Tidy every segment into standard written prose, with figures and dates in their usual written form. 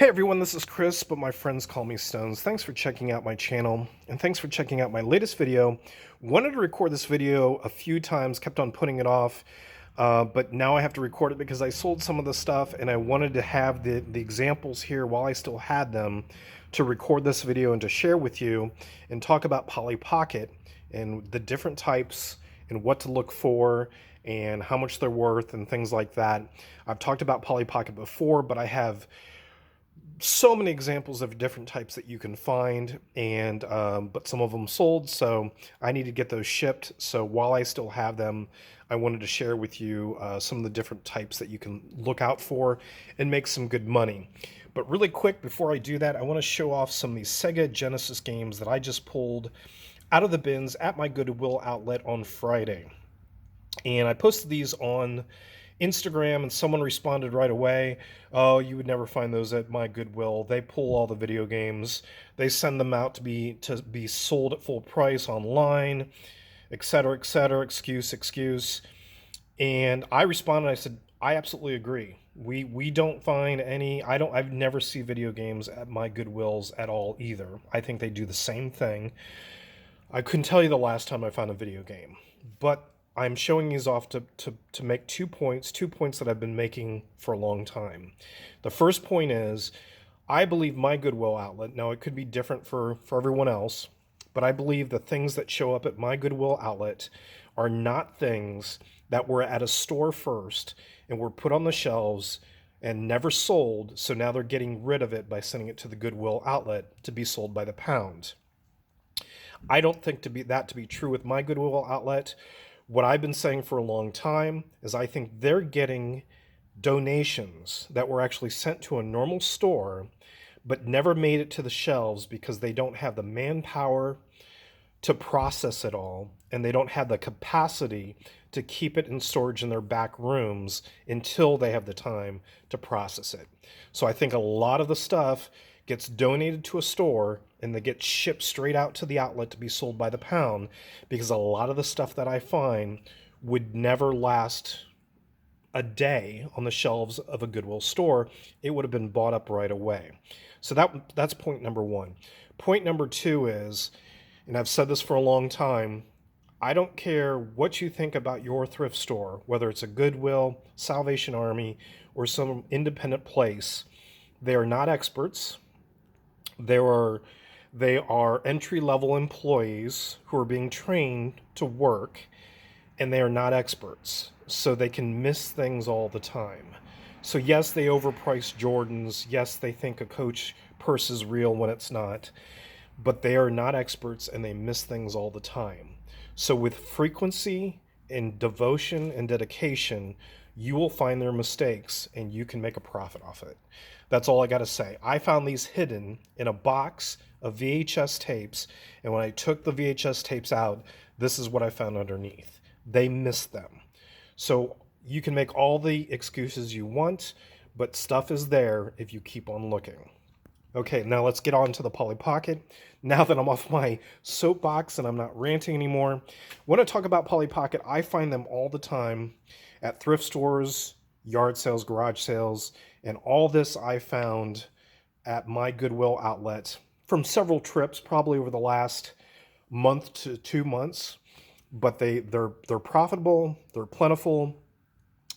Hey everyone, this is Chris, but my friends call me Stones. Thanks for checking out my channel, and thanks for checking out my latest video. Wanted to record this video a few times, kept on putting it off, but now I have to record it because I sold some of the stuff, and I wanted to have the examples here while I still had them to record this video and to share with you and talk about Polly Pocket and the different types and what to look for and how much they're worth and things like that. I've talked about Polly Pocket before, but I have so many examples of different types that you can find, and but some of them sold, so I need to get those shipped. So while I still have them, I wanted to share with you some of the different types that you can look out for and make some good money. But really quick, before I do that, I want to show off some of these Sega Genesis games that I just pulled out of the bins at my Goodwill outlet on Friday. And I posted these on Instagram, and someone responded right away, "Oh, you would never find those at my Goodwill. They pull all the video games. They send them out to be sold at full price online, etc., etc. Excuse." And I responded. I said, "I absolutely agree. We don't find any. I've never see video games at my Goodwills at all either. I think they do the same thing. I couldn't tell you the last time I found a video game, but I'm showing these off to make 2 points, 2 points that I've been making for a long time. The first point is, I believe my Goodwill outlet, now it could be different for everyone else, but I believe the things that show up at my Goodwill outlet are not things that were at a store first and were put on the shelves and never sold, so now they're getting rid of it by sending it to the Goodwill outlet to be sold by the pound. I don't think that to be true with my Goodwill outlet. What I've been saying for a long time is I think they're getting donations that were actually sent to a normal store but never made it to the shelves because they don't have the manpower to process it all, and they don't have the capacity to keep it in storage in their back rooms until they have the time to process it. So I think a lot of the stuff gets donated to a store and they get shipped straight out to the outlet to be sold by the pound, because a lot of the stuff that I find would never last a day on the shelves of a Goodwill store. It would have been bought up right away. So that's point number one. Point number two is, and I've said this for a long time, I don't care what you think about your thrift store, whether it's a Goodwill, Salvation Army, or some independent place. They are not experts. They are entry-level employees who are being trained to work, and they are not experts. So they can miss things all the time. So yes, they overprice Jordans. Yes, they think a Coach purse is real when it's not. But they are not experts, and they miss things all the time. So with frequency and devotion and dedication, you will find their mistakes and you can make a profit off it. That's all I got to say. I found these hidden in a box of VHS tapes, and when I took the VHS tapes out, this is what I found underneath. They missed them. So you can make all the excuses you want, but stuff is there if you keep on looking. Okay, now let's get on to the Polly Pocket. Now that I'm off my soapbox and I'm not ranting anymore, when I talk about Polly Pocket, I find them all the time at thrift stores, yard sales, garage sales, and all this I found at my Goodwill outlet from several trips, probably over the last month to 2 months. But they're profitable, they're plentiful,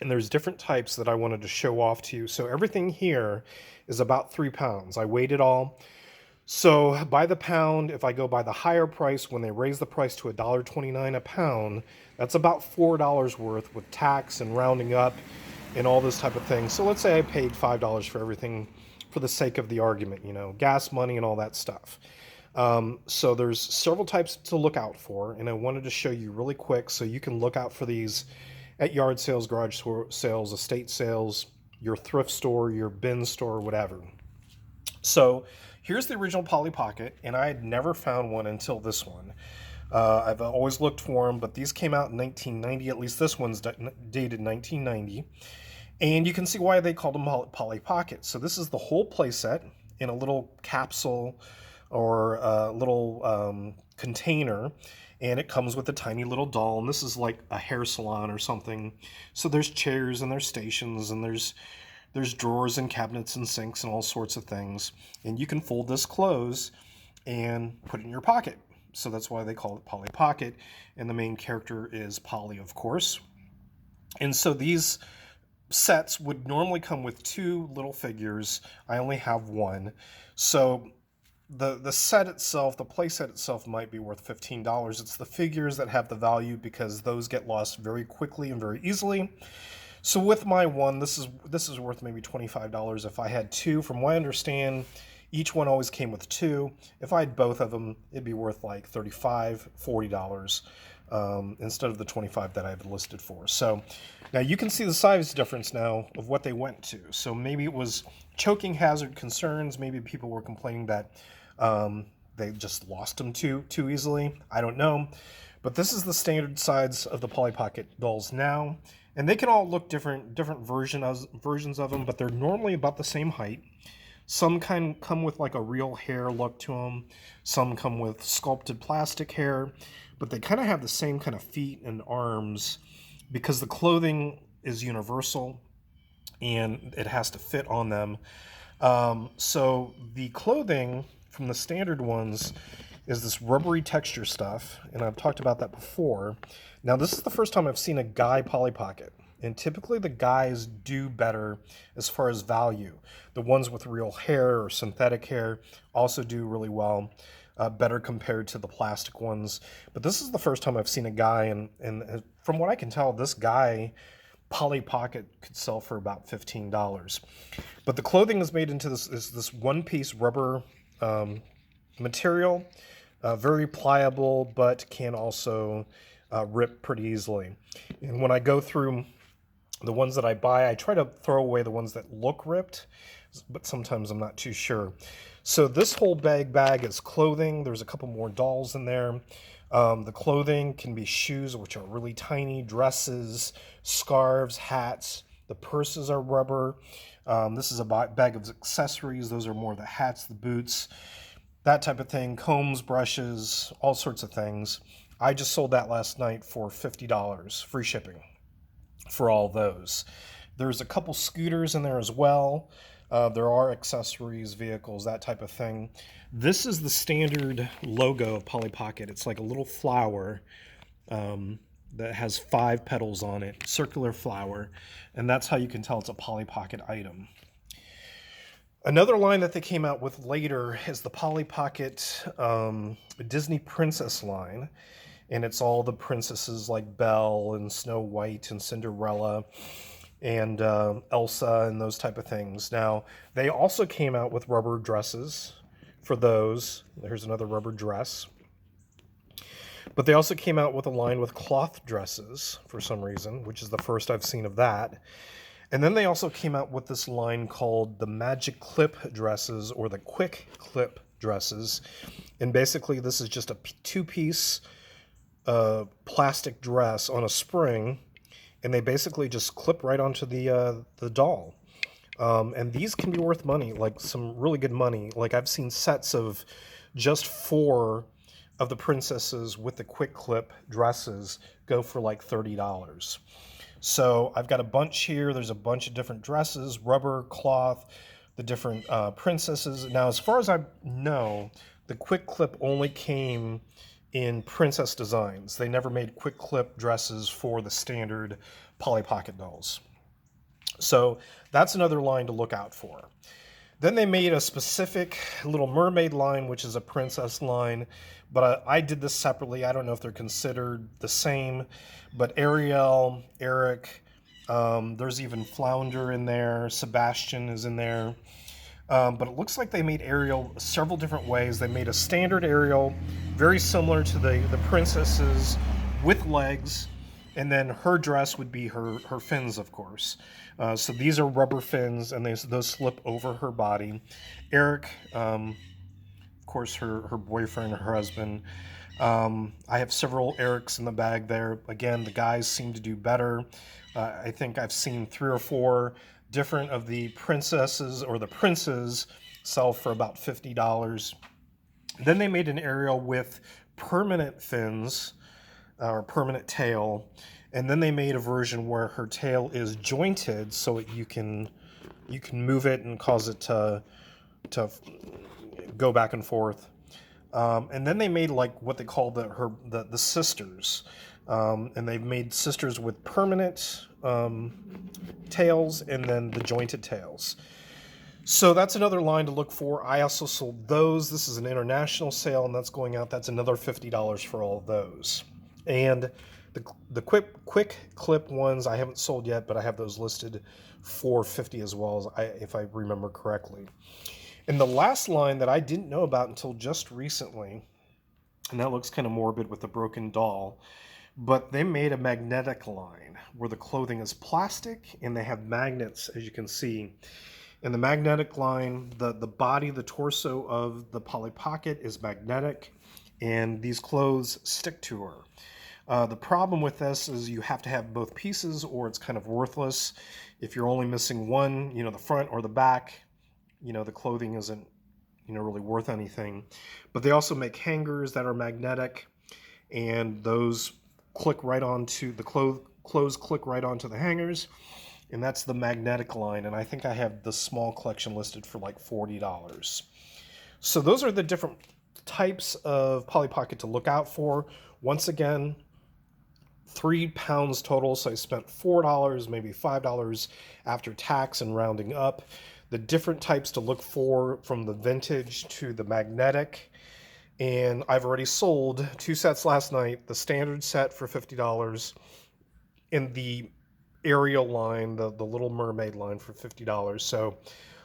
and there's different types that I wanted to show off to you. So everything here is about 3 pounds. I weighed it all. So by the pound, if I go by the higher price, when they raise the price to $1.29 a pound, that's about $4 worth with tax and rounding up and all this type of thing. So let's say I paid $5 for everything for the sake of the argument, gas money and all that stuff. So there's several types to look out for, and I wanted to show you really quick so you can look out for these at yard sales, garage sales, estate sales, your thrift store, your bin store, whatever. So here's the original Polly Pocket, and I had never found one until this one. I've always looked for them, but these came out in 1990. At least this one's dated 1990. And you can see why they called them Polly Pocket. So this is the whole playset in a little capsule or a little container, and it comes with a tiny little doll, and this is like a hair salon or something. So there's chairs and there's stations and there's There's drawers and cabinets and sinks and all sorts of things. And you can fold this close and put it in your pocket. So that's why they call it Polly Pocket. And the main character is Polly, of course. And so these sets would normally come with 2 little figures. I only have 1. So the set itself, the play set itself might be worth $15. It's the figures that have the value because those get lost very quickly and very easily. So with my one, this is worth maybe $25. If I had 2, from what I understand, each one always came with 2. If I had both of them, it'd be worth like $35, $40 instead of the $25 that I had listed for. So now you can see the size difference now of what they went to. So maybe it was choking hazard concerns. Maybe people were complaining that they just lost them too easily. I don't know. But this is the standard size of the Polly Pocket dolls now. And they can all look different versions of them, but they're normally about the same height. Some come with like a real hair look to them. Some come with sculpted plastic hair, but they kind of have the same kind of feet and arms because the clothing is universal and it has to fit on them. So the clothing from the standard ones is this rubbery texture stuff, and I've talked about that before. Now, this is the first time I've seen a guy Polly Pocket, and typically the guys do better as far as value. The ones with real hair or synthetic hair also do really well, better compared to the plastic ones. But this is the first time I've seen a guy, and from what I can tell, this guy Polly Pocket could sell for about $15. But the clothing is made into this one-piece rubber material, very pliable, but can also rip pretty easily. And when I go through the ones that I buy, I try to throw away the ones that look ripped, but sometimes I'm not too sure. So this whole bag is clothing. There's a couple more dolls in there. The clothing can be shoes, which are really tiny, dresses, scarves, hats. The purses are rubber. This is a bag of accessories. Those are more the hats, the boots, that type of thing, combs, brushes, all sorts of things. I just sold that last night for $50, free shipping for all those. There's a couple scooters in there as well. There are accessories, vehicles, that type of thing. This is the standard logo of Polly Pocket. It's like a little flower that has 5 petals on it, circular flower, and that's how you can tell it's a Polly Pocket item. Another line that they came out with later is the Polly Pocket Disney Princess line, and it's all the princesses like Belle and Snow White and Cinderella and Elsa and those type of things. Now, they also came out with rubber dresses for those. There's another rubber dress. But they also came out with a line with cloth dresses for some reason, which is the first I've seen of that. And then they also came out with this line called the Magic Clip dresses or the Quick Clip dresses. And basically this is just a 2-piece plastic dress on a spring, and they basically just clip right onto the doll. And these can be worth money, like some really good money. Like I've seen sets of just 4 of the princesses with the quick clip dresses go for like $30. So I've got a bunch here. There's a bunch of different dresses, rubber, cloth, the different princesses. Now, as far as I know, the quick clip only came in princess designs. They never made quick clip dresses for the standard Polly Pocket dolls. So that's another line to look out for. Then they made a specific Little Mermaid line, which is a princess line, but I did this separately. I don't know if they're considered the same, but Ariel, Eric, there's even Flounder in there, Sebastian is in there. But it looks like they made Ariel several different ways. They made a standard Ariel, very similar to the princesses, with legs, and then her dress would be her fins, of course. So these are rubber fins, and those slip over her body. Eric, of course, her boyfriend, her husband. I have several Erics in the bag there. Again, the guys seem to do better. I think I've seen 3 or 4 different of the princesses or the princes sell for about $50. Then they made an Ariel with permanent fins or permanent tail, and then they made a version where her tail is jointed so you can you can move it and cause it to go back and forth. And then they made like what they call the sisters, and they've made sisters with permanent tails and then the jointed tails. So that's another line to look for. I also sold those. This is an international sale, and that's going out. That's another $50 for all of those. And the quick clip ones I haven't sold yet, but I have those listed for $50 as well, if I remember correctly. And the last line that I didn't know about until just recently, and that looks kind of morbid with the broken doll, but they made a magnetic line where the clothing is plastic and they have magnets, as you can see. And the magnetic line, the body, the torso of the Polly Pocket is magnetic, and these clothes stick to her. The problem with this is you have to have both pieces or it's kind of worthless. If you're only missing one, the front or the back, the clothing isn't, really worth anything. But they also make hangers that are magnetic, and those click right onto the clothes click right onto the hangers, and that's the magnetic line. And I think I have the small collection listed for like $40. So those are the different types of Polly Pocket to look out for. Once again, 3 pounds total, so I spent $4, maybe $5 after tax and rounding up. The different types to look for, from the vintage to the magnetic. And I've already sold 2 sets last night, the standard set for $50 and the Ariel line, the Little Mermaid line, for $50. So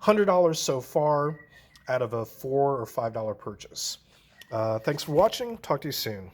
$100 so far out of a $4 or $5 purchase. Thanks for watching. Talk to you soon.